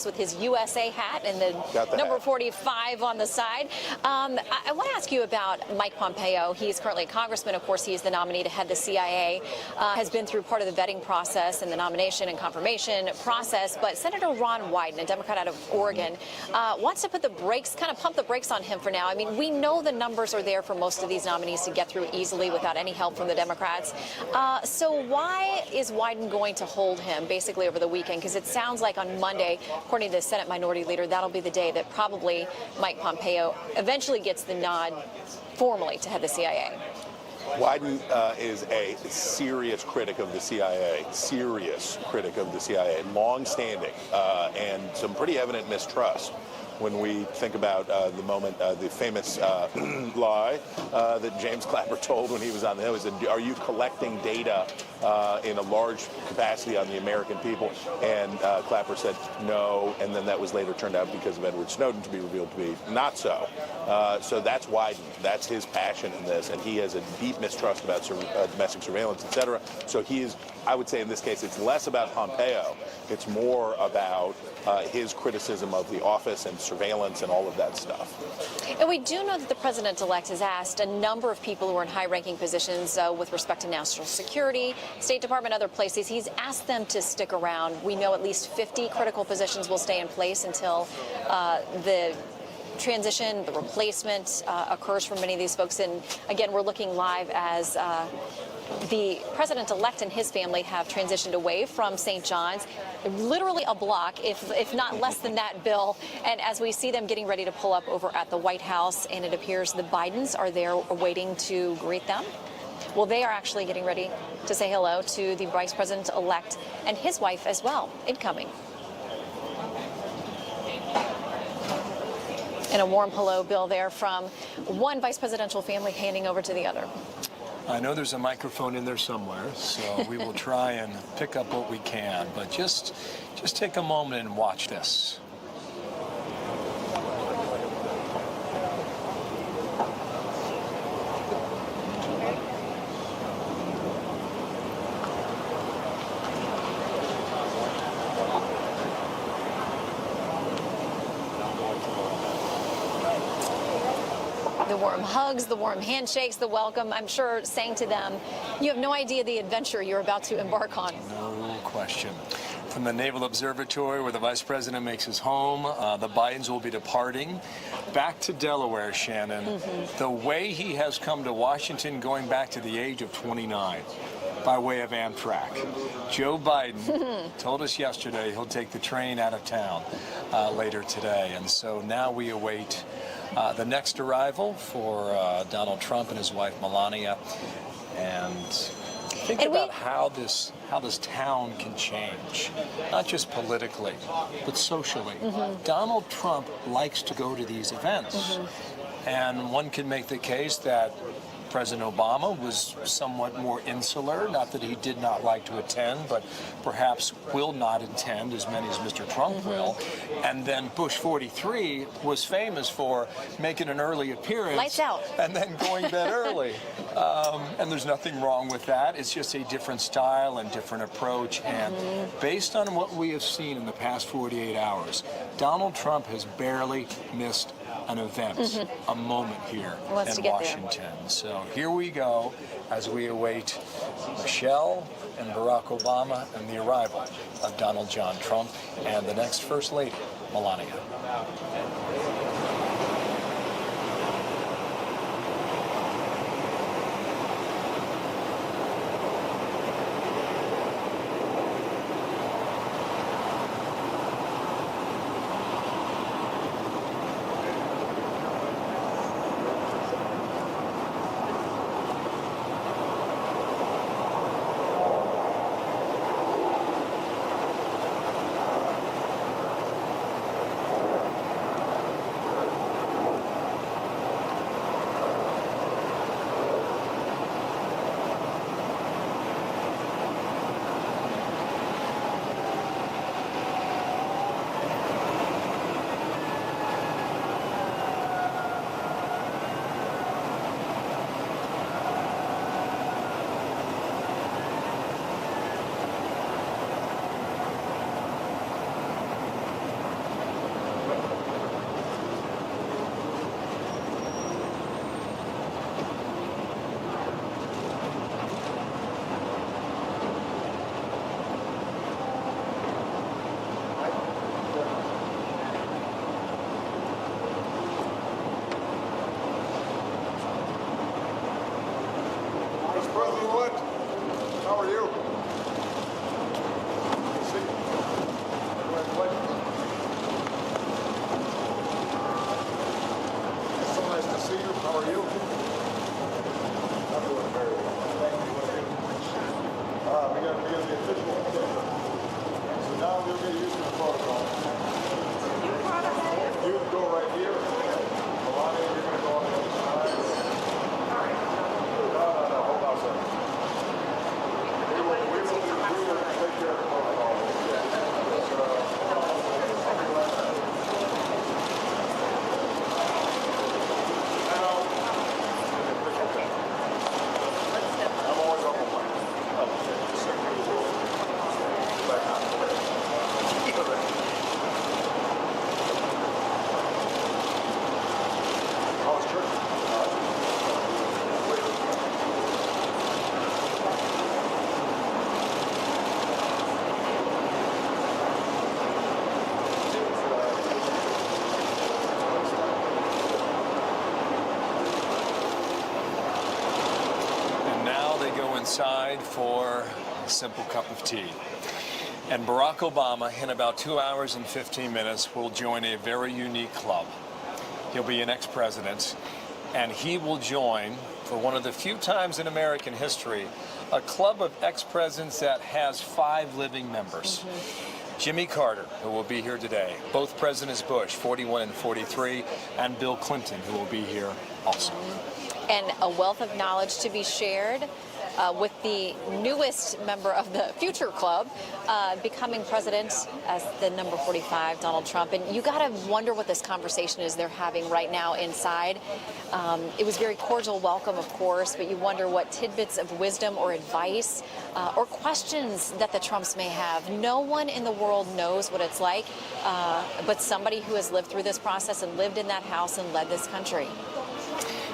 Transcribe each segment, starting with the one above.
box with his USA hat and the number 45 on the side. I want to ask you about Mike Pompeo. He's currently a congressman. Of course, he's the nominee to head the CIA, has been through part of the vetting process and the nomination and confirmation process. But Senator Ron Wyden, a Democrat out of Oregon, wants to put the brakes, kind of pump the brakes on him for now. I mean, we know the numbers are there for most of these nominees to get through easily without any help from the Democrats. So why is Wyden going to hold him basically over the weekend? Because it sounds like on Monday, according to the Senate Minority Leader, that'll be the day that probably Mike Pompeo eventually gets the nod formally to head the CIA. Wyden is a serious critic of the CIA, long-standing, and some pretty evident mistrust. When we think about the moment, the famous lie that James Clapper told when he was on the Hill, he said, "Are you collecting data in a large capacity on the American people?" And Clapper said no, and then that was later turned out because of Edward Snowden to be revealed to be not so. So that's Wyden. That's his passion in this, and he has a deep mistrust about domestic surveillance, et cetera. So he is, I would say in this case, it's less about Pompeo. It's more about his criticism of the office and surveillance and all of that stuff. And we do know that the president-elect has asked a number of people who are in high-ranking positions with respect to national security, State Department, other places. He's asked them to stick around. We know at least 50 critical positions will stay in place until the transition, the replacement occurs for many of these folks. And again, we're looking live as the president-elect and his family have transitioned away from St. John's, literally a block, if not less than that, Bill. And as we see them getting ready to pull up over at the White House, and it appears the Bidens are there waiting to greet them. Well, they are actually getting ready to say hello to the vice president-elect and his wife as well, incoming. And a warm hello, Bill, there from one vice presidential family handing over to the other. I know there's a microphone in there somewhere, so we will try and pick up what we can. But just take a moment and watch this. The warm hugs, the warm handshakes, the welcome. I'm sure saying to them, you have no idea the adventure you're about to embark on. No question. From the Naval Observatory, where the Vice President makes his home, the Bidens will be departing back to Delaware, Shannon. The way he has come to Washington going back to the age of 29 by way of Amtrak. Joe Biden told us yesterday he'll take the train out of town later today. And so now we await the next arrival for Donald Trump and his wife Melania, and think about how this town can change, not just politically, but socially. Donald Trump likes to go to these events, and one can make the case that President Obama was somewhat more insular, not that he did not like to attend, but perhaps will not attend as many as Mr. Trump will. And then Bush 43 was famous for making an early appearance. Lights out. And then going to bed early. And there's nothing wrong with that. It's just a different style and different approach. And based on what we have seen in the past 48 hours, Donald Trump has barely missed an event, a moment here in Washington. So here we go as we await Michelle and Barack Obama and the arrival of Donald John Trump and the next First Lady, Melania. President-elect, how are you? It's so nice to see you. How are you? I'm doing very well. Thank you. We got to be in the official picture. So now we'll get used to the protocol. You go right here. Melania, you're going to go on the other side. No, hold on a second. We will take care of the protocol. I'm always on the line. How was church? And now they go inside for a simple cup of tea. And Barack Obama, in about 2 hours and 15 minutes, will join a very unique club. He'll be an ex-president, and he will join, for one of the few times in American history, a club of ex-presidents that has 5 living members. Jimmy Carter, who will be here today, both Presidents Bush, 41 and 43, and Bill Clinton, who will be here also. And a wealth of knowledge to be shared with the newest member of the Future Club becoming president as the number 45, Donald Trump. And you got to wonder what this conversation is they're having right now inside. It was very cordial welcome, of course, but you wonder what tidbits of wisdom or advice or questions that the Trumps may have. No one in the world knows what it's like, but somebody who has lived through this process and lived in that house and led this country.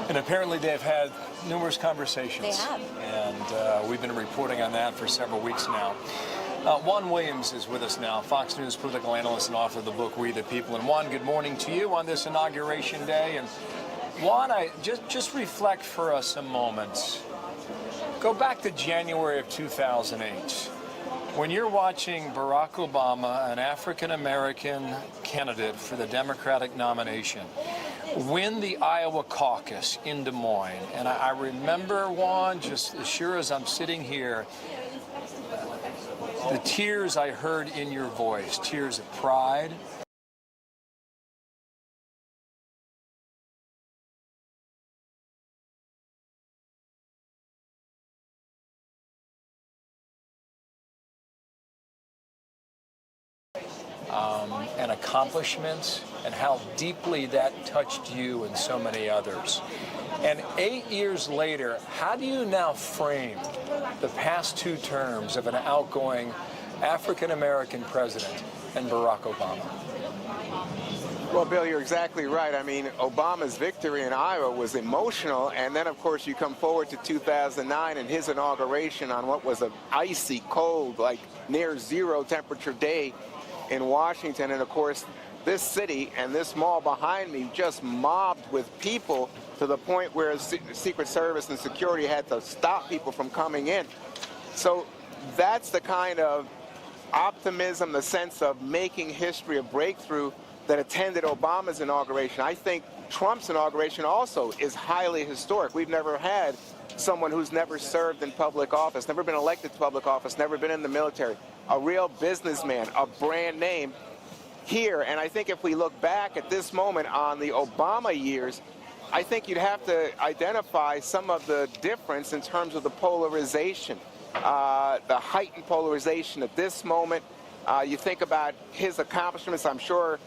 And apparently they've had numerous conversations. They have. And we've been reporting on that for several weeks now. Juan Williams is with us now, Fox News political analyst and author of the book We the People. And Juan, good morning to you on this Inauguration Day. And Juan, I just reflect for us a moment. Go back to January of 2008. When you're watching Barack Obama, an African-American candidate for the Democratic nomination, win the Iowa caucus in Des Moines. And I remember, Juan, just as sure as I'm sitting here, the tears I heard in your voice, tears of pride. And accomplishments, and how deeply that touched you and so many others. And 8 years later, how do you now frame the past 2 terms of an outgoing African-American president and Barack Obama? Well, Bill, you're exactly right. I mean, Obama's victory in Iowa was emotional, and then, of course, you come forward to 2009 and his inauguration on what was an icy cold, like near zero temperature day in Washington. And of course, this city and this mall behind me just mobbed with people to the point where Secret Service and security had to stop people from coming in. So that's the kind of optimism, the sense of making history, a breakthrough that attended Obama's inauguration. I think Trump's inauguration also is highly historic. We've never had someone who's never served in public office, never been elected to public office, never been in the military, a real businessman, a brand name here. And I think if we look back at this moment on the Obama years, I think you'd have to identify some of the difference in terms of the polarization, the heightened polarization at this moment. You think about his accomplishments. I'm sure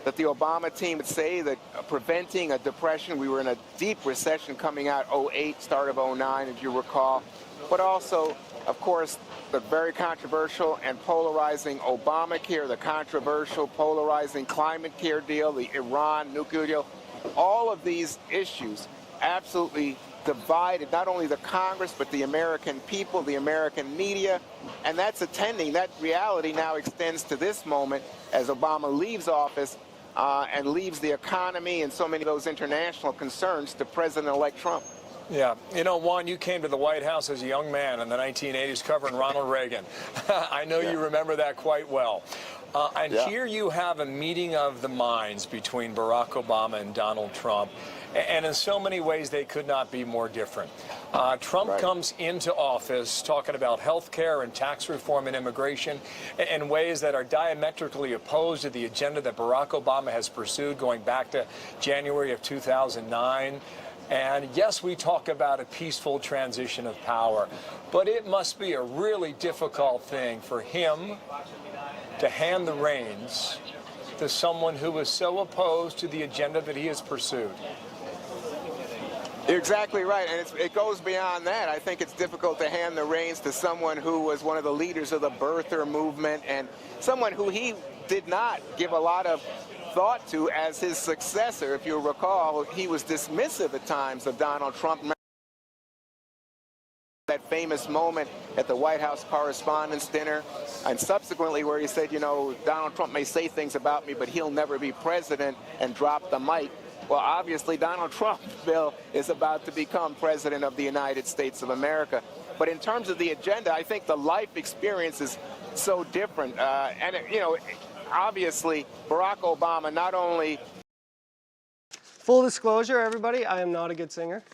that the Obama team would say that preventing a depression, we were in a deep recession coming out 08, start of 09, if you recall, but also, of course, the very controversial and polarizing Obamacare, the controversial polarizing climate care deal, the Iran nuclear deal. All of these issues absolutely divided not only the Congress, but the American people, the American media, and that's attending. That reality now extends to this moment as Obama leaves office and leaves the economy and so many of those international concerns to President-elect Trump. Yeah. You know, Juan, you came to the White House as a young man in the 1980s covering Ronald Reagan. I know you remember that quite well. And here you have a meeting of the minds between Barack Obama and Donald Trump. And in so many ways, they could not be more different. Trump comes into office talking about health care and tax reform and immigration in ways that are diametrically opposed to the agenda that Barack Obama has pursued going back to January of 2009. And yes, we talk about a peaceful transition of power, but it must be a really difficult thing for him to hand the reins to someone who is so opposed to the agenda that he has pursued. You're exactly right, and it goes beyond that. I think it's difficult to hand the reins to someone who was one of the leaders of the birther movement and someone who he did not give a lot of thought to as his successor. If you'll recall, he was dismissive at times of Donald Trump. That famous moment at the White House Correspondents' Dinner, and subsequently where he said, you know, Donald Trump may say things about me, but he'll never be president, and drop the mic. Well, obviously, Donald Trump, Bill, is about to become president of the United States of America. But in terms of the agenda, I think the life experience is so different. You know, obviously, Barack Obama not only... Full disclosure, everybody, I am not a good singer.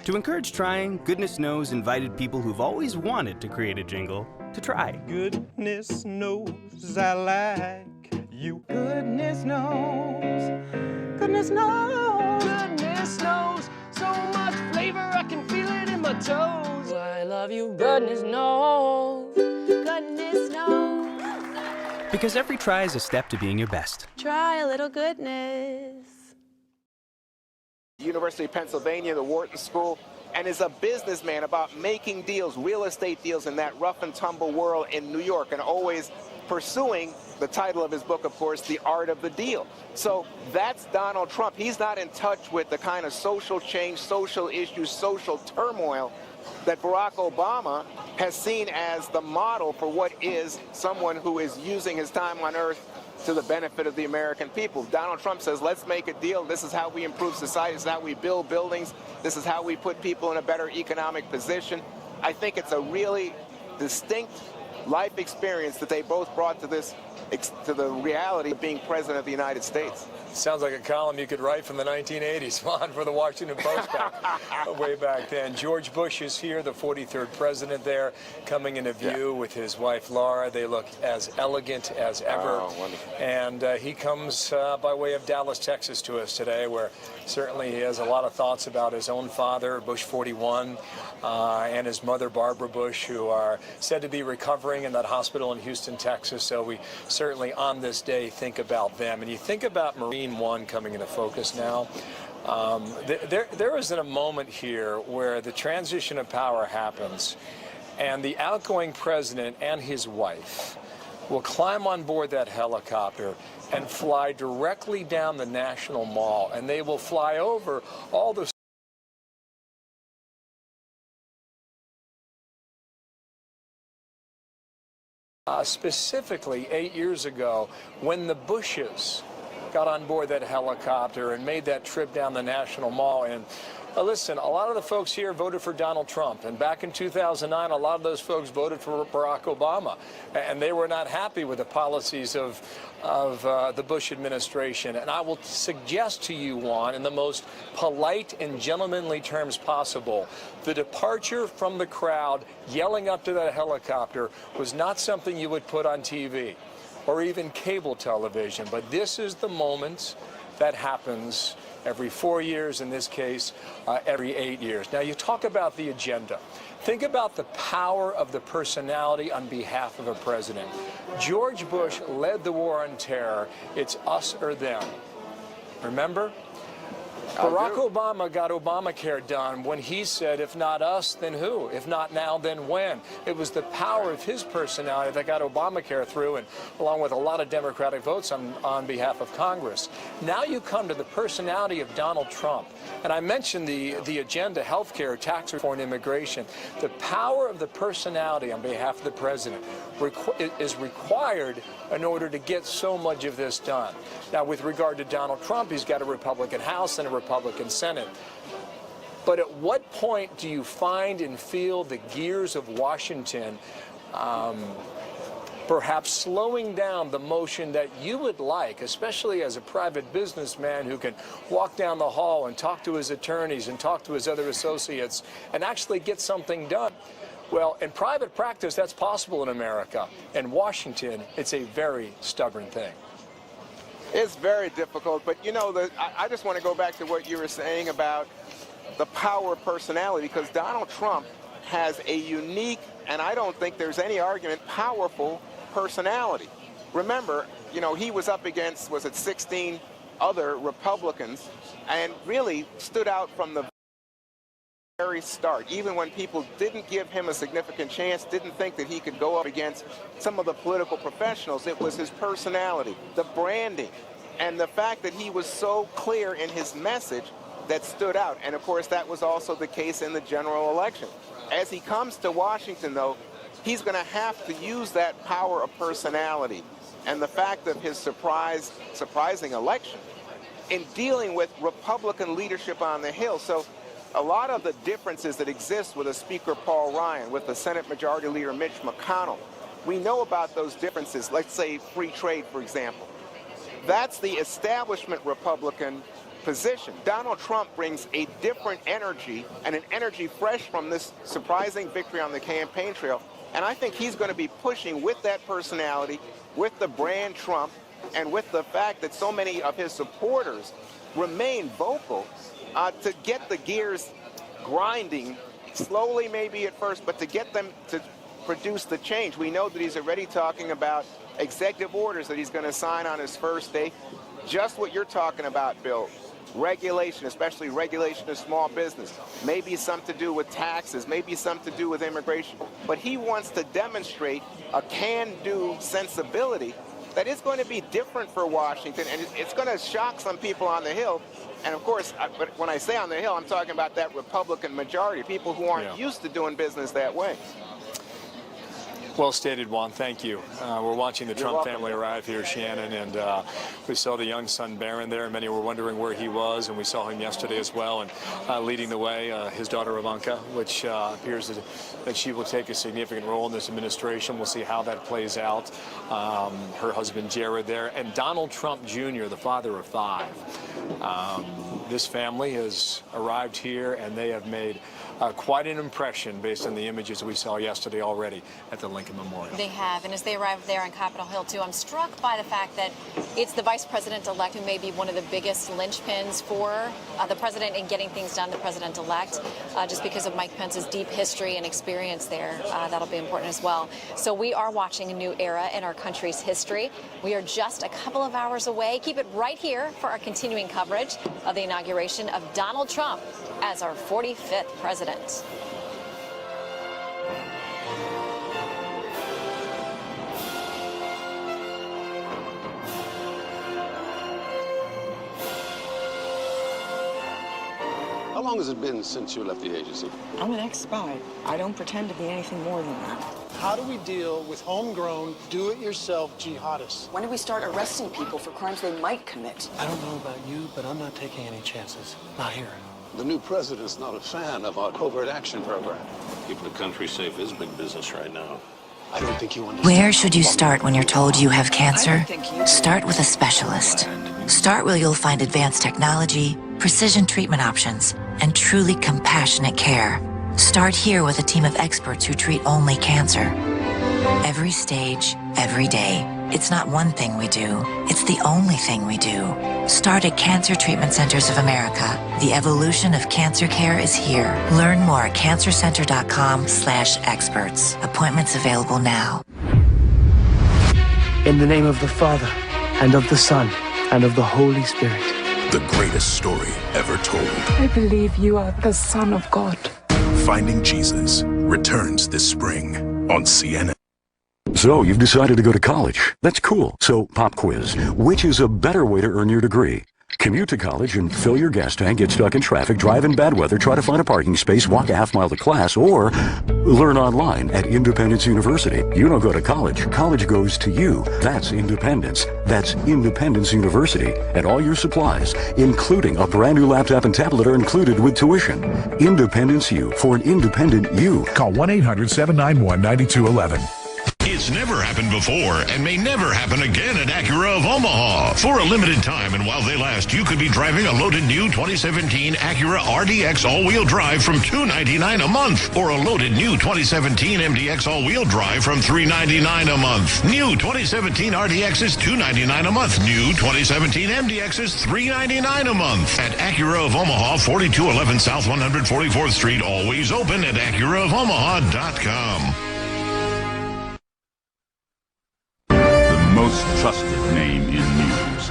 To encourage trying, Goodness Knows invited people who've always wanted to create a jingle to try. Goodness knows I like you. Goodness knows. Goodness knows. Goodness knows. So much flavor, I can feel it in my toes. I love you. Goodness knows. Goodness knows. Because every try is a step to being your best. Try a little goodness. University of Pennsylvania, the Wharton School, and is a businessman about making deals, real estate deals in that rough and tumble world in New York, and always pursuing the title of his book, of course, The Art of the Deal. So that's Donald Trump. He's not in touch with the kind of social change, social issues, social turmoil that Barack Obama has seen as the model for what is someone who is using his time on earth to the benefit of the American people. Donald Trump says, let's make a deal. This is how we improve society. This is how we build buildings. This is how we put people in a better economic position. I think it's a really distinct life experience that they both brought to this, to the reality of being president of the United States. Sounds like a column you could write from the 1980s, Juan, for the Washington Post way back then. George Bush is here, the 43rd president there, coming into view with his wife, Laura. They look as elegant as ever. Oh, wonderful. And he comes by way of Dallas, Texas to us today, where certainly he has a lot of thoughts about his own father, Bush 41, and his mother, Barbara Bush, who are said to be recovering in that hospital in Houston, Texas. So we certainly on this day think about them. And you think about Marine One coming into focus now. There is a moment here where the transition of power happens, and the outgoing president and his wife will climb on board that helicopter and fly directly down the National Mall, and they will fly over all the specifically 8 years ago, when the Bushes got on board that helicopter and made that trip down the National Mall. And listen, a lot of the folks here voted for Donald Trump, and back in 2009, a lot of those folks voted for Barack Obama, and they were not happy with the policies of the Bush administration. And I will suggest to you, Juan, in the most polite and gentlemanly terms possible, the departure from the crowd yelling up to that helicopter was not something you would put on TV or even cable television. But this is the moment that happens every 4 years, in this case, every 8 years. Now, you talk about the agenda. Think about the power of the personality on behalf of a president. George Bush led the war on terror. It's us or them. Remember? Barack Obama got Obamacare done when he said, if not us, then who? If not now, then when? It was the power of his personality that got Obamacare through, and along with a lot of Democratic votes on behalf of Congress. Now you come to the personality of Donald Trump. And I mentioned the agenda, health care, tax reform, immigration. The power of the personality on behalf of the president is required in order to get so much of this done. Now, with regard to Donald Trump, he's got a Republican House and a Republican Senate. But at what point do you find and feel the gears of Washington perhaps slowing down the motion that you would like, especially as a private businessman who can walk down the hall and talk to his attorneys and talk to his other associates and actually get something done? Well, in private practice, that's possible in America. In Washington, it's a very stubborn thing. It's very difficult, but you know, I just want to go back to what you were saying about the power of personality, because Donald Trump has a unique, and I don't think there's any argument, powerful personality. Remember, you know, he was up against, was it 16 other Republicans, and really stood out from the very start. Even when people didn't give him a significant chance, didn't think that he could go up against some of the political professionals, it was his personality, the branding, and the fact that he was so clear in his message that stood out. And of course, that was also the case in the general election. As he comes to Washington, though, he's going to have to use that power of personality and the fact of his surprising election in dealing with Republican leadership on the Hill. So a lot of the differences that exist with a Speaker Paul Ryan, with the Senate Majority Leader Mitch McConnell, we know about those differences. Let's say free trade, for example. That's the establishment Republican position. Donald Trump brings a different energy, and an energy fresh from this surprising victory on the campaign trail. And I think he's going to be pushing with that personality, with the brand Trump, and with the fact that so many of his supporters remain vocal to get the gears grinding, slowly maybe at first, but to get them to produce the change. We know that he's already talking about executive orders that he's going to sign on his first day. Just what you're talking about, Bill. Regulation, especially regulation of small business, maybe something to do with taxes, maybe something to do with immigration. But he wants to demonstrate a can-do sensibility that is going to be different for Washington, and it's going to shock some people on the Hill. And of course, but when I say on the Hill, I'm talking about that Republican majority, people who aren't used to doing business that way. Well stated, Juan. Thank you. We're watching the Trump family arrive here, Shannon, and we saw the young son Barron there. Many were wondering where he was, and we saw him yesterday as well, and leading the way, his daughter Ivanka, which appears that she will take a significant role in this administration. We'll see how that plays out. Her husband Jared there, and Donald Trump Jr., the father of 5. This family has arrived here, and they have made quite an impression based on the images we saw yesterday already at the Lincoln Memorial. They have, and as they arrived there on Capitol Hill, too, I'm struck by the fact that it's the vice president-elect who may be one of the biggest linchpins for the president in getting things done, the president-elect, just because of Mike Pence's deep history and experience there. That'll be important as well. So we are watching a new era in our country's history. We are just a couple of hours away. Keep it right here for our continuing coverage of the inauguration of Donald Trump as our 45th president. How long has it been since you left the agency? I'm an ex-spy. I don't pretend to be anything more than that. How do we deal with homegrown, do-it-yourself jihadists? When do we start arresting people for crimes they might commit? I don't know about you, but I'm not taking any chances. Not here. The new president's not a fan of our covert action program. Keeping the country safe is big business right now. I don't think you understand. Where should you start when you're told you have cancer? Start with a specialist. Start where you'll find advanced technology, precision treatment options, and truly compassionate care. Start here with a team of experts who treat only cancer. Every stage, every day. It's not one thing we do, it's the only thing we do. Start at Cancer Treatment Centers of America. The evolution of cancer care is here. Learn more at cancercenter.com/experts. Appointments available now. In the name of the Father, and of the Son, and of the Holy Spirit. The greatest story ever told. I believe you are the Son of God. Finding Jesus returns this spring on CNN. So, you've decided to go to college. That's cool. So, pop quiz. Which is a better way to earn your degree? Commute to college and fill your gas tank, get stuck in traffic, drive in bad weather, try to find a parking space, walk a half-mile to class, or learn online at Independence University. You don't go to college. College goes to you. That's independence. That's Independence University. And all your supplies, including a brand new laptop and tablet, are included with tuition. Independence U, for an independent you. Call 1-800-791-9211. It's never happened before and may never happen again at Acura of Omaha. For a limited time and while they last, you could be driving a loaded new 2017 Acura RDX all-wheel drive from $299 a month, or a loaded new 2017 MDX all-wheel drive from $399 a month. New 2017 RDX is $299 a month. New 2017 MDX is $399 a month. At Acura of Omaha, 4211 South 144th Street, always open at AcuraofOmaha.com. Most trusted name in news.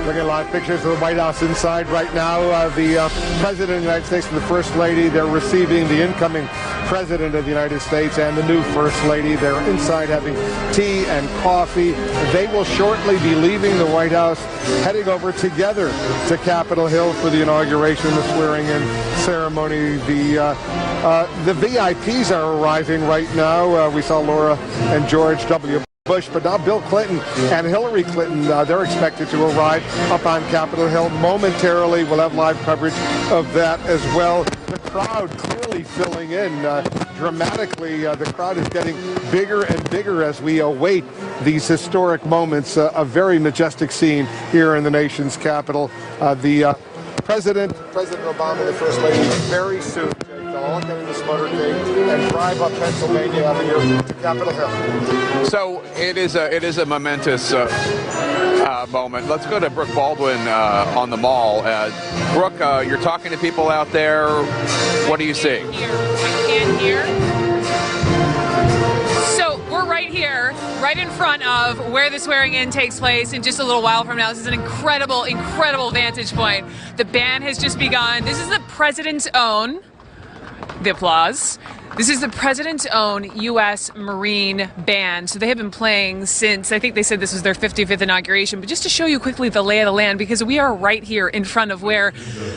Looking at live pictures of the White House inside right now. The President of the United States and the First Lady, they're receiving the incoming President of the United States and the new First Lady. They're inside having tea and coffee. They will shortly be leaving the White House, heading over together to Capitol Hill for the inauguration, the swearing-in ceremony. The VIPs are arriving right now. We saw Laura and George W. Bush, but now Bill Clinton and Hillary Clinton, they're expected to arrive up on Capitol Hill momentarily. We'll have live coverage of that as well. The crowd clearly filling in dramatically. The crowd is getting bigger and bigger as we await these historic moments. A very majestic scene here in the nation's capital. The President Obama and the First Lady very soon. They'll all get in this motorcade and drive up Pennsylvania Avenue to Capitol Hill. So it is a momentous moment. Let's go to Brooke Baldwin on the Mall. Brooke, you're talking to people out there. What are you seeing? I can't hear. So we're right here, right in front of where the swearing-in takes place in just a little while from now. This is an incredible, incredible vantage point. The band has just begun. This is the President's own. The applause. This is the President's own U.S. Marine Band. So they have been playing since, I think they said this was their 55th inauguration. But just to show you quickly the lay of the land, because we are right here in front of where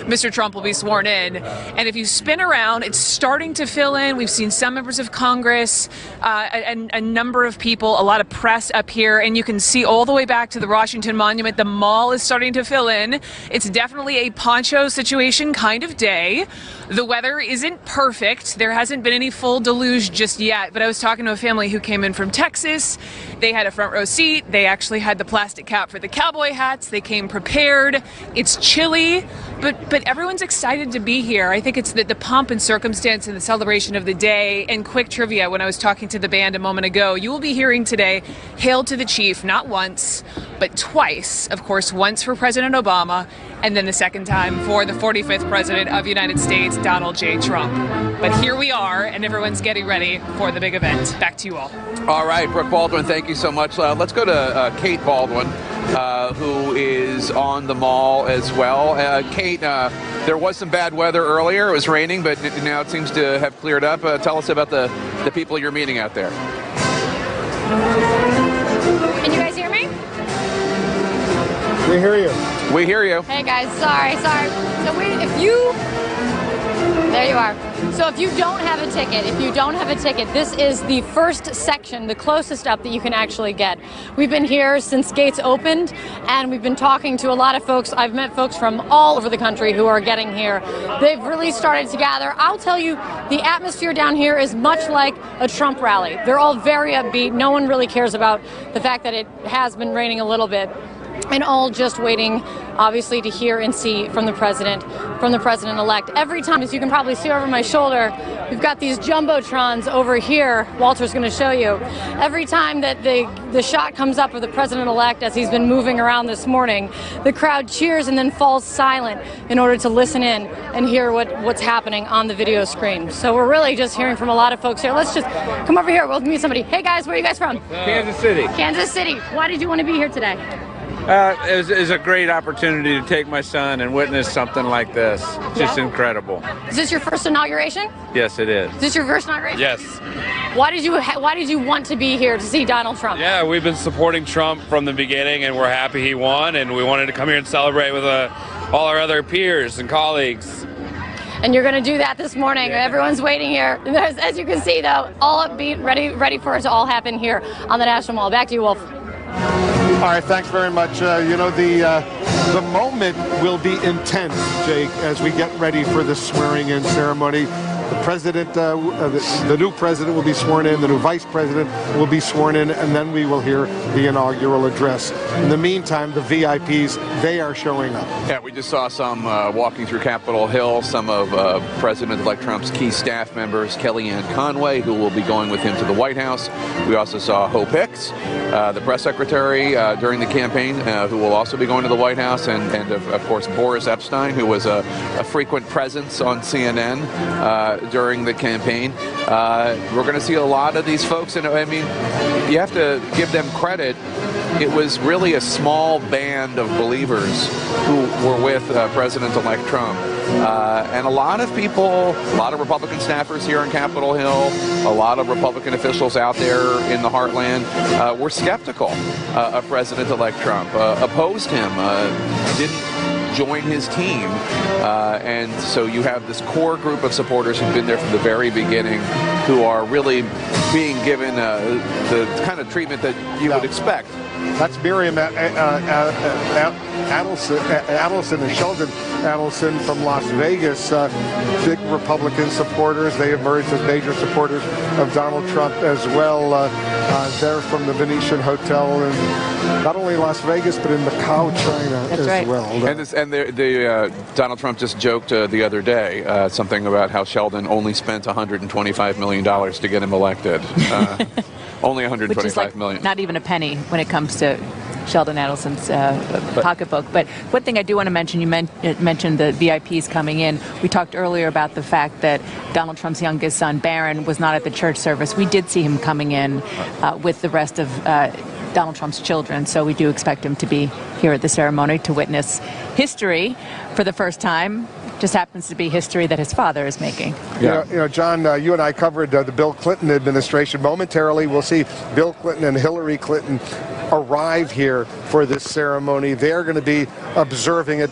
Mr. Trump will be sworn in. And if you spin around, it's starting to fill in. We've seen some members of Congress, a number of people, a lot of press up here. And you can see all the way back to the Washington Monument. The mall is starting to fill in. It's definitely a poncho situation kind of day. The weather isn't perfect. There hasn't been any full deluge just yet, but I was talking to a family who came in from Texas. They had a front row seat. They actually had the plastic cap for the cowboy hats. They came prepared. It's chilly, but everyone's excited to be here. I think it's the pomp and circumstance and the celebration of the day. And quick trivia, when I was talking to the band a moment ago, you will be hearing today, Hail to the Chief, not once, but twice. Of course, once for President Obama, and then the second time for the 45th President of the United States, Donald J. Trump. But here we are, and everyone's getting ready for the big event. Back to you all. All right, Brooke Baldwin, thank you so much. Let's go to Kate Baldwin, who is on the Mall as well. Kate, there was some bad weather earlier. It was raining, but now it seems to have cleared up. Tell us about the people you're meeting out there. Can you guys hear me? We hear you. We hear you. Hey guys, sorry. So there you are. So if you don't have a ticket, this is the first section, the closest up that you can actually get. We've been here since gates opened, and we've been talking to a lot of folks. I've met folks from all over the country who are getting here. They've really started to gather. I'll tell you, the atmosphere down here is much like a Trump rally. They're all very upbeat. No one really cares about the fact that it has been raining a little bit. And all just waiting, obviously, to hear and see from the president-elect. Every time, as you can probably see over my shoulder, we've got these jumbotrons over here. Walter's going to show you. Every time that the shot comes up of the president-elect as he's been moving around this morning, the crowd cheers and then falls silent in order to listen in and hear what's happening on the video screen. So we're really just hearing from a lot of folks here. Let's just come over here. We'll meet somebody. Hey guys, where are you guys from? Kansas City. Kansas City. Why did you want to be here today? It was a great opportunity to take my son and witness something like this. Just incredible. Is this your first inauguration? Yes, it is. Is this your first inauguration? Yes. Why did you want to be here to see Donald Trump? Yeah, we've been supporting Trump from the beginning, and we're happy he won, and we wanted to come here and celebrate with all our other peers and colleagues. And you're going to do that this morning. Yeah. Everyone's waiting here. As you can see, though, all upbeat, ready for it to all happen here on the National Mall. Back to you, Wolf. All right, thanks very much. The moment will be intense, Jake, as we get ready for the swearing-in ceremony. The president, the new president will be sworn in, the new vice president will be sworn in, and then we will hear the inaugural address. In the meantime, the VIPs, they are showing up. Yeah, we just saw some walking through Capitol Hill, some of President-elect Trump's key staff members, Kellyanne Conway, who will be going with him to the White House. We also saw Hope Hicks, the press secretary during the campaign, who will also be going to the White House, and of course, Boris Epshteyn, who was a frequent presence on CNN during the campaign. We're going to see a lot of these folks, and I mean, you have to give them credit. It was really a small band of believers who were with President-elect Trump. And a lot of people, a lot of Republican staffers here on Capitol Hill, a lot of Republican officials out there in the heartland were skeptical of President-elect Trump, opposed him, didn't join his team. And so you have this core group of supporters who've been there from the very beginning, who are really being given the kind of treatment that you would expect. That's Miriam Adelson and Sheldon Adelson from Las Vegas, big Republican supporters. They emerged as major supporters of Donald Trump as well. They're from the Venetian Hotel in not only Las Vegas, but in Macau, China as well. And Donald Trump just joked the other day something about how Sheldon only spent $125 million to get him elected. Only $125 million. Not even a penny when it comes to Sheldon Adelson's pocketbook. But one thing I do want to mention, you mentioned the VIPs coming in. We talked earlier about the fact that Donald Trump's youngest son, Barron, was not at the church service. We did see him coming in with the rest of Donald Trump's children, so we do expect him to be here at the ceremony to witness history for the first time. Just happens to be history that his father is making. Yeah. You know, John, you and I covered the Bill Clinton administration. Momentarily, we'll see Bill Clinton and Hillary Clinton arrive here for this ceremony. They're going to be observing it.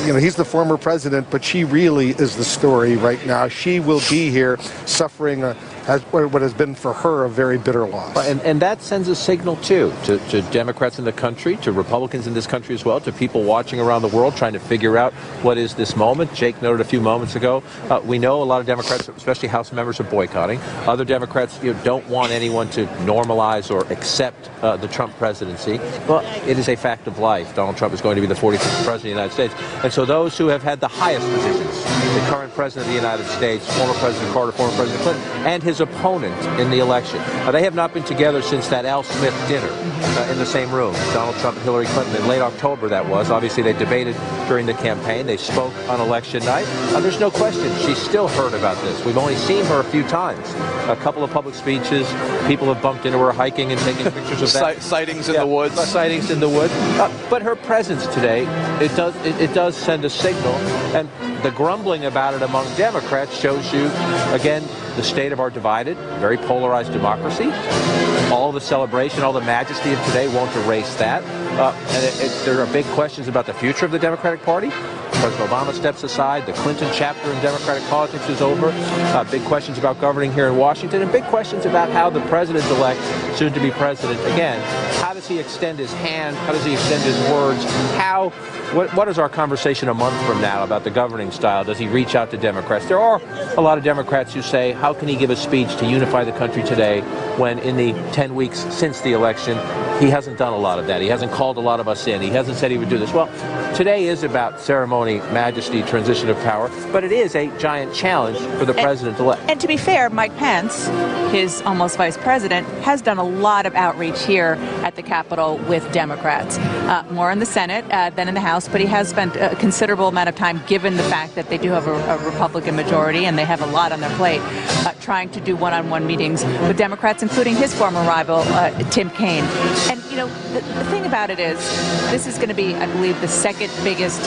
He's the former president, but she really is the story right now. She will be here suffering what has been for her a very bitter loss. And that sends a signal, too, to Democrats in the country, to Republicans in this country as well, to people watching around the world trying to figure out what is this moment. Jake noted a few moments ago, we know a lot of Democrats, especially House members, are boycotting. Other Democrats don't want anyone to normalize or accept the Trump presidency. Well, it is a fact of life. Donald Trump is going to be the 45th president of the United States. And so those who have had the highest positions, the current president of the United States, former President Carter, former President Clinton, and his opponent in the election. They have not been together since that Al Smith dinner in the same room. Donald Trump and Hillary Clinton in late October, that was. Obviously, they debated during the campaign. They spoke on election night. There's no question she's still heard about this. We've only seen her a few times. A couple of public speeches. People have bumped into her hiking and taking pictures of that. Sightings in the woods. Sightings in the woods. But her presence today, it does send a signal. And the grumbling about it among Democrats shows you, again, the state of our divided, very polarized democracy. All the celebration, all the majesty of today won't erase that. And there are big questions about the future of the Democratic Party. President Obama steps aside. The Clinton chapter in Democratic politics is over. Big questions about governing here in Washington, and big questions about how the president-elect, soon-to-be president, again, how does he extend his hand? How does he extend his words? What is our conversation a month from now about the governing style? Does he reach out to Democrats? There are a lot of Democrats who say, how can he give a speech to unify the country today when in the 10 weeks since the election, he hasn't done a lot of that. He hasn't called a lot of us in. He hasn't said he would do this. Well, today is about ceremony, majesty, transition of power, but it is a giant challenge for the president-elect. And to be fair, Mike Pence, his almost vice president, has done a lot of outreach here at the Capitol with Democrats. More in the Senate than in the House, but he has spent a considerable amount of time, given the fact that they do have a Republican majority and they have a lot on their plate, trying to do one-on-one meetings with Democrats, including his former rival, Tim Kaine. And, you know, the thing about it is, this is going to be, I believe, the second biggest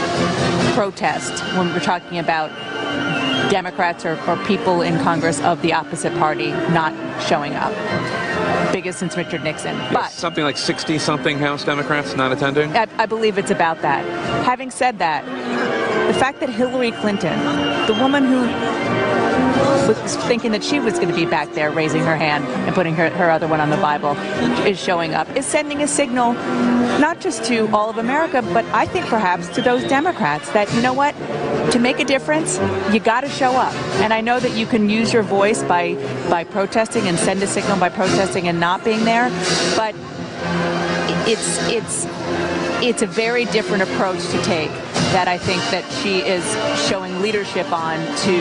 protest when we're talking about Democrats or people in Congress of the opposite party not showing up. Biggest since Richard Nixon. Yes, but something like 60-something House Democrats not attending? I believe it's about that. Having said that, the fact that Hillary Clinton, the woman who was thinking that she was going to be back there raising her hand and putting her other one on the Bible, is showing up, is sending a signal not just to all of America, but I think perhaps to those Democrats that, you know what, to make a difference, you got to show up. And I know that you can use your voice by protesting and send a signal by protesting and not being there, but it's a very different approach to take that I think that she is showing leadership on to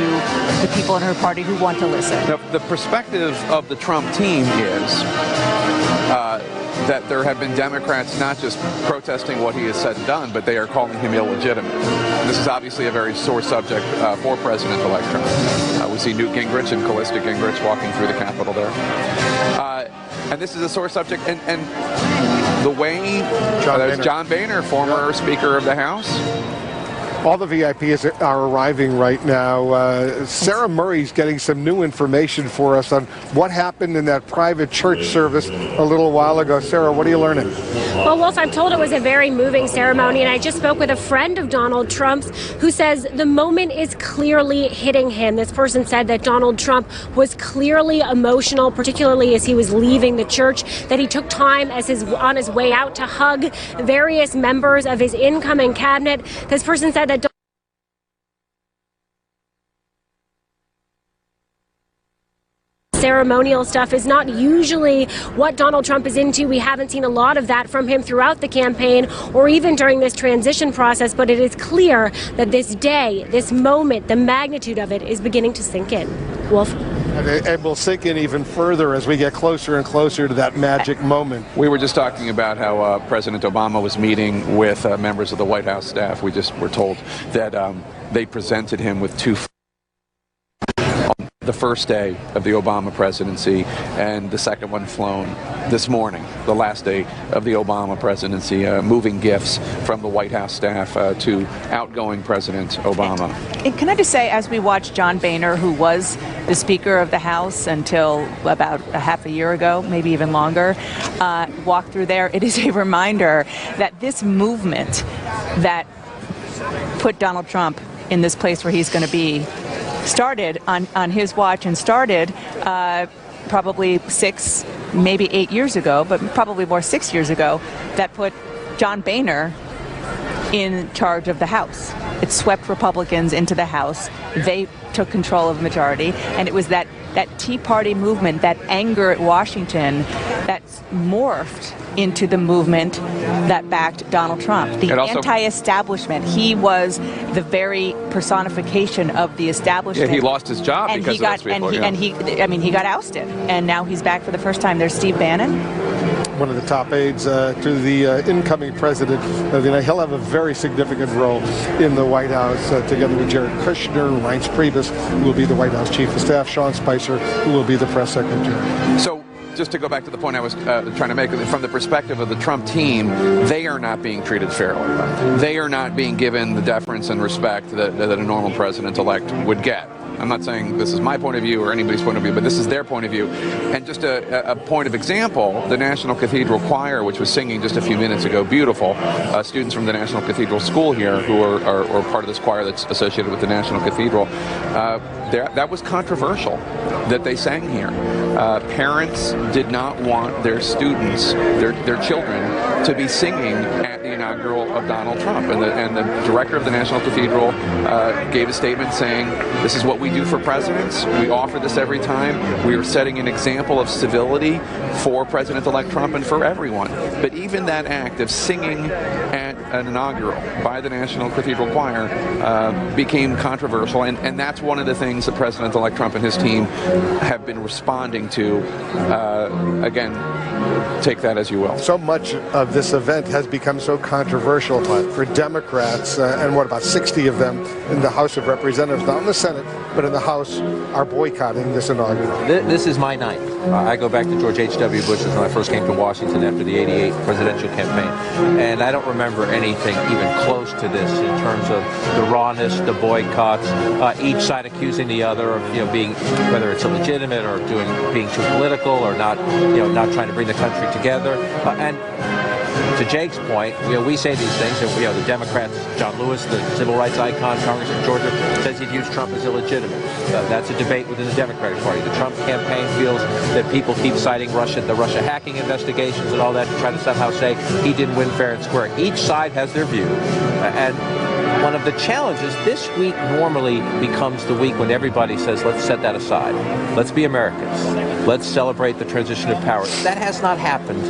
the people in her party who want to listen. The perspective of the Trump team is that there have been Democrats not just protesting what he has said and done, but they are calling him illegitimate. This is obviously a very sore subject for President-elect Trump. We see Newt Gingrich and Callista Gingrich walking through the Capitol there. And this is a sore subject. And the way John Boehner, former Speaker of the House. All the VIPs are arriving right now. Sarah Murray's getting some new information for us on what happened in that private church service a little while ago. Sarah, what are you learning? Well, Wolf, I'm told it was a very moving ceremony, and I just spoke with a friend of Donald Trump's who says the moment is clearly hitting him. This person said that Donald Trump was clearly emotional, particularly as he was leaving the church, that he took time on his way out to hug various members of his incoming cabinet. This person said that ceremonial stuff is not usually what Donald Trump is into. We haven't seen a lot of that from him throughout the campaign or even during this transition process, but it is clear that this day, this moment, the magnitude of it is beginning to sink in. Wolf? And will sink in even further as we get closer and closer to that magic moment. We were just talking about how President Obama was meeting with members of the White House staff. We just were told that they presented him with two on the first day of the Obama presidency, and the second one flown this morning, the last day of the Obama presidency, moving gifts from the White House staff to outgoing President Obama. And can I just say, as we watch John Boehner, who was the Speaker of the House until about a half a year ago, maybe even longer, walk through there, it is a reminder that this movement that put Donald Trump in this place where he's going to be started on his watch, and started probably 6, maybe 8 years ago, but probably more 6 years ago, that put John Boehner in charge of the House. It swept Republicans into the House. They took control of the majority, and it was that Tea Party movement, that anger at Washington, that morphed into the movement that backed Donald Trump. The anti-establishment. He was the very personification of the establishment. Yeah, he lost his job and because he got, of those people. He got ousted, and now he's back for the first time. There's Steve Bannon, one of the top aides to the incoming president of the United States. He'll have a very significant role in the White House, together with Jared Kushner, Reince Priebus, who will be the White House chief of staff, Sean Spicer, who will be the press secretary. So, just to go back to the point I was trying to make, from the perspective of the Trump team, they are not being treated fairly. They are not being given the deference and respect that a normal president-elect would get. I'm not saying this is my point of view or anybody's point of view, but this is their point of view. And just a point of example, the National Cathedral Choir, which was singing just a few minutes ago, beautiful, students from the National Cathedral School here who are part of this choir that's associated with the National Cathedral, that was controversial that they sang here. Parents did not want their students, their children, to be singing at the inaugural of Donald Trump. And the director of the National Cathedral gave a statement saying, this is what we do for presidents. We offer this every time. We are setting an example of civility for President-elect Trump and for everyone. But even that act of singing at an inaugural by the National Cathedral Choir became controversial. And that's one of the things that President-elect Trump and his team have been responding to, again, take that as you will. So much of this event has become so controversial for Democrats, and what, about 60 of them in the House of Representatives, not in the Senate, but in the House, are boycotting this inaugural. This is my night. I go back to George H.W. Bush when I first came to Washington after the '88 presidential campaign, and I don't remember anything even close to this in terms of the rawness, the boycotts, each side accusing the other of being, whether it's illegitimate or being too political or not trying to bring the country together. And to Jake's point, we say these things, and the Democrats, John Lewis, the civil rights icon, Congressman from Georgia, says he'd use Trump as illegitimate. That's a debate within the Democratic Party. The Trump campaign feels that people keep citing the Russia hacking investigations and all that to try to somehow say he didn't win fair and square. Each side has their view, and one of the challenges, this week normally becomes the week when everybody says, let's set that aside. Let's be Americans. Let's celebrate the transition of power. That has not happened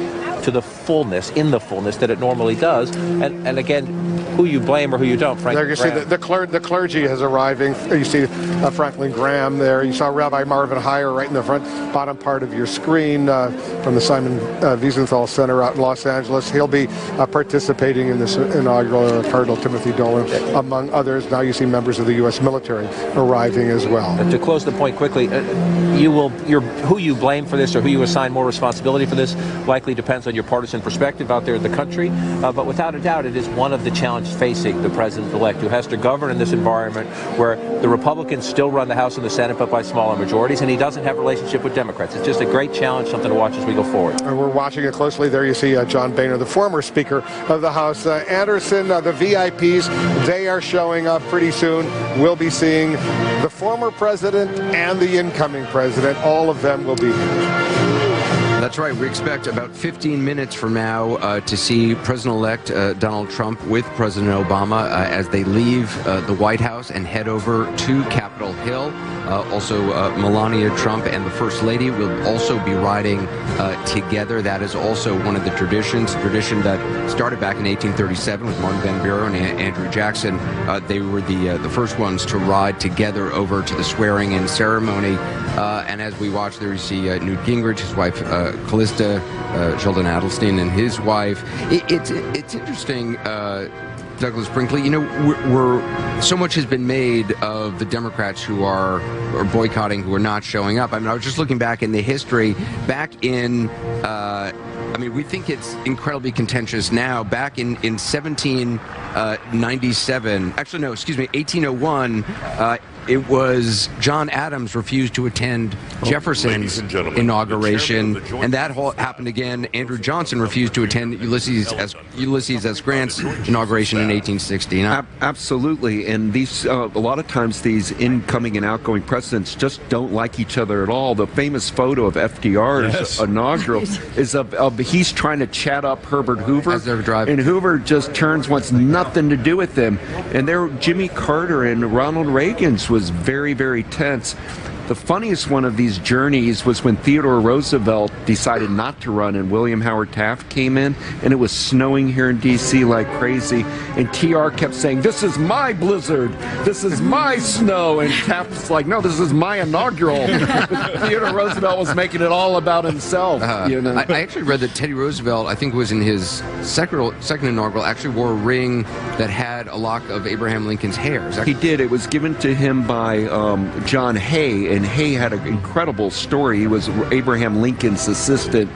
to the fullness, in the fullness that it normally does. And again, who you blame or who you don't, frankly. There you see the clergy is arriving. You see Franklin Graham there. You saw Rabbi Marvin Heyer right in the front bottom part of your screen from the Simon Wiesenthal Center out in Los Angeles. He'll be participating in this inaugural, Cardinal Timothy Dolan, among others. Now you see members of the U.S. military arriving as well. To close the point quickly, who you blame for this or who you assign more responsibility for this likely depends on your partisan perspective out there in the country. But without a doubt, it is one of the challenges facing the president-elect, who has to govern in this environment where the Republicans still run the House and the Senate, but by smaller majorities, and he doesn't have a relationship with Democrats. It's just a great challenge, something to watch as we go forward. And we're watching it closely. There you see John Boehner, the former Speaker of the House. Anderson, the VIPs, they are showing up pretty soon. We'll be seeing the former president and the incoming president. All of them will be here. That's right. We expect about 15 minutes from now to see President-elect Donald Trump with President Obama as they leave the White House and head over to Capitol Hill. Also, Melania Trump and the First Lady will also be riding together. That is also one of the traditions, a tradition that started back in 1837 with Martin Van Buren and Andrew Jackson. They were the first ones to ride together over to the swearing-in ceremony. And as we watch there, you see Newt Gingrich, his wife Callista, Sheldon Adelstein, and his wife. It's interesting. Douglas Brinkley, so much has been made of the Democrats who are boycotting, who are not showing up. I mean, I was just looking back in the history, back in, we think it's incredibly contentious now. Back in 1797, 1801, it was John Adams refused to attend Jefferson's inauguration, and that happened again. Andrew Johnson refused to attend Ulysses S. Grant's inauguration in 1860. Absolutely, and these a lot of times these incoming and outgoing presidents just don't like each other at all. The famous photo of FDR's inaugural is of he's trying to chat up Herbert Hoover, and Hoover just wants nothing to do with them. And there, Jimmy Carter and Ronald Reagan's was very, very tense. The funniest one of these journeys was when Theodore Roosevelt decided not to run and William Howard Taft came in, and it was snowing here in D.C. like crazy, and TR kept saying, "This is my blizzard, this is my snow," and Taft was like, "No, this is my inaugural." Theodore Roosevelt was making it all about himself. I actually read that Teddy Roosevelt, I think it was in his second inaugural, actually wore a ring that had a lock of Abraham Lincoln's hair. He did. It was given to him by John Hay, and Hay had an incredible story. He was Abraham Lincoln's assistant